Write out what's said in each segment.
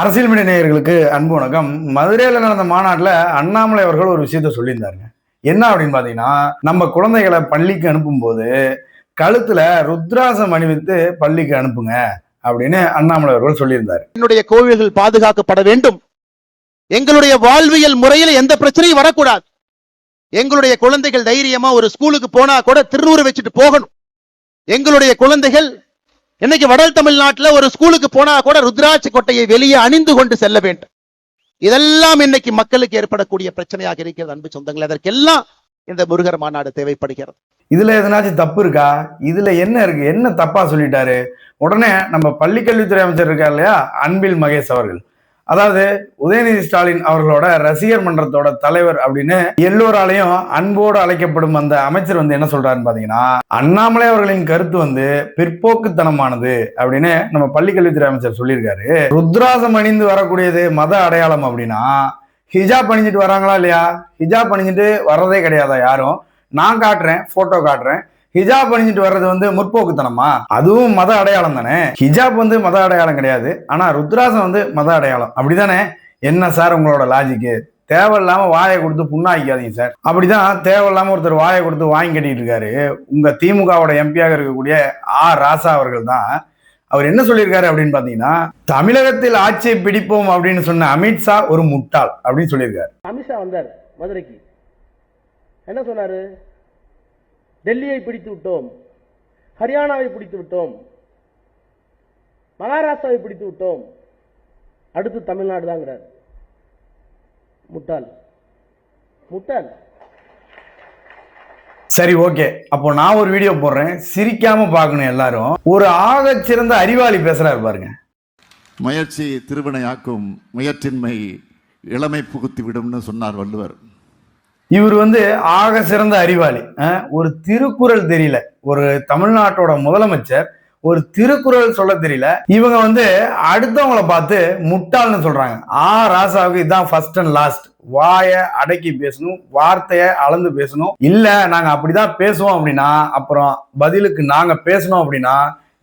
அரசியல் மீடியா நேயர்களுக்கு அன்பு வணக்கம். மதுரையில் நடந்த மாநாட்டில் அண்ணாமலை அவர்கள் ஒரு விஷயத்த சொல்லியிருந்தாருங்க. என்ன அப்படின்னு பாத்தீங்கன்னா, நம்ம குழந்தைகளை பள்ளிக்கு அனுப்பும் போது கழுத்துல ருத்ராசம் அணிவித்து பள்ளிக்கு அனுப்புங்க அப்படின்னு அண்ணாமலை அவர்கள் சொல்லியிருந்தாரு. என்னுடைய கோவில்கள் பாதுகாக்கப்பட வேண்டும். எங்களுடைய வாழ்வியல் முறையில் எந்த பிரச்சனையும் வரக்கூடாது. எங்களுடைய குழந்தைகள் தைரியமா ஒரு ஸ்கூலுக்கு போனா கூட திருநூறு வச்சுட்டு போகணும். எங்களுடைய குழந்தைகள் இன்னைக்கு வட தமிழ்நாட்டில் ஒரு ஸ்கூலுக்கு போனா கூட ருத்ராட்சி கொட்டையை வெளியே அணிந்து கொண்டு செல்ல வேண்டும். இதெல்லாம் இன்னைக்கு மக்களுக்கு ஏற்படக்கூடிய பிரச்சனையாக இருக்கிறது. அன்பு சொந்தங்கள், அதற்கெல்லாம் இந்த முருகர் மாநாடு தேவைப்படுகிறது. இதுல எதனாச்சும் தப்பு இருக்கா? இதுல என்ன இருக்கு? என்ன தப்பா சொல்லிட்டாரு? உடனே நம்ம பள்ளிக்கல்வித்துறை அமைச்சர் இருக்கார் இல்லையா, அன்பில் மகேஷ் அவர்கள், அதாவது உதயநிதி ஸ்டாலின் அவர்களோட ரசிகர் மன்றத்தோட தலைவர் அப்படின்னு எல்லோராலையும் அன்போடு அழைக்கப்படும் அந்த அமைச்சர் என்ன சொல்றாருன்னு பாத்தீங்கன்னா, அண்ணாமலை அவர்களின் கருத்து பிற்போக்குத்தனமானது அப்படின்னு நம்ம பள்ளிக்கல்வித்துறை அமைச்சர் சொல்லியிருக்காரு. ருத்ராசம் அணிந்து வரக்கூடியது மத அடையாளம் அப்படின்னா ஹிஜாப் அணிஞ்சிட்டு வராங்களா இல்லையா? ஹிஜாப் அணிஞ்சிட்டு வர்றதே கிடையாதா யாரும்? நான் காட்டுறேன், போட்டோ காட்டுறேன். ஹிஜாப் அணிஞ்சிட்டு வர்றது முற்போக்குத்தனமா? அதுவும் மத அடையாளம் தானே. ஹிஜாப் மத அடையாளம் கிடையாது, ஆனா ருத்ராசம் மத அடையாளம், அப்படிதானே? என்ன சார் உங்களோட லாஜிக்கு? தேவையில்லாம வாயை கொடுத்து புண்ணாக்காதீங்க சார். அப்படிதான் தேவையில்லாம ஒருத்தர் வாயை கொடுத்து வாங்கி கட்டிட்டு இருக்காரு. உங்க திமுகவோட எம்பியாக இருக்கக்கூடிய ராசா அவர்கள் தான். அவர் என்ன சொல்லியிருக்காரு அப்படின்னு பாத்தீங்கன்னா, தமிழகத்தில் ஆட்சியை பிடிப்போம் அப்படின்னு சொன்ன அமித்ஷா ஒரு முட்டாள் அப்படின்னு சொல்லியிருக்காரு. அமித்ஷா வந்தார் மதுரைக்கு, என்ன சொன்னாரு? டெல்லியை பிடித்து விட்டோம், ஹரியானாவை பிடித்து விட்டோம், மகாராஷ்டிராவை பிடித்து விட்டோம், அடுத்து தமிழ்நாடு தாங்கிறார். முட்டாள் முட்டாள். சரி, ஓகே. அப்போ நான் ஒரு வீடியோ போடுறேன், சிரிக்காம பார்க்கணும் எல்லாரும். ஒரு ஆக சிறந்த அறிவாளி பேசுறாரு பாருங்க. முயற்சி திருவினையாக்கும், முயற்சின்மை இளமை புகுத்தி விடும்னு சொன்னார் வள்ளுவர். இவர் ஆக சிறந்த அறிவாளி. ஒரு திருக்குறள் தெரியல, ஒரு தமிழ்நாட்டோட முதலமைச்சர் ஒரு திருக்குறள் சொல்ல தெரியல. இவங்க அடுத்தவங்களை பார்த்து முட்டாள்னு சொல்றாங்க. ராசாவுக்கு இதுதான் ஃபர்ஸ்ட் அண்ட் லாஸ்ட். வாய அடக்கி பேசணும், வார்த்தைய அளந்து பேசணும். இல்ல நாங்க அப்படிதான் பேசுவோம் அப்படின்னா, அப்புறம் பதிலுக்கு நாங்க பேசணும் அப்படின்னா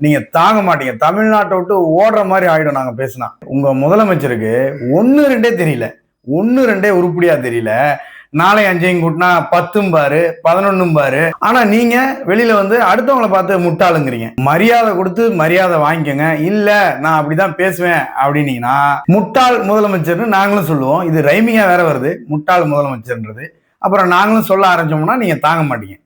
நீங்க தாங்க மாட்டீங்க. தமிழ்நாட்டை விட்டு ஓடுற மாதிரி ஆயிடும் நாங்க பேசினா. உங்க முதலமைச்சருக்கு 1-2 தெரியல, 1-2 உருப்படியா தெரியல. நாளை 5 கூட்டினா 10 பாரு, 11 பாரு. ஆனா நீங்க வெளியில அடுத்தவங்களை பார்த்து முட்டாளுங்கிறீங்க. மரியாதை கொடுத்து மரியாதை வாங்கிக்கோங்க. இல்ல நான் அப்படிதான் பேசுவேன் அப்படின்னீங்கன்னா முட்டாள் முதலமைச்சர்னு நாங்களும் சொல்லுவோம். இது ரைமிங்கா வேற வருது, முட்டாள் முதலமைச்சர்ன்றது. அப்புறம் நாங்களும் சொல்ல ஆரம்பிச்சோம்னா நீங்க தாங்க மாட்டீங்க.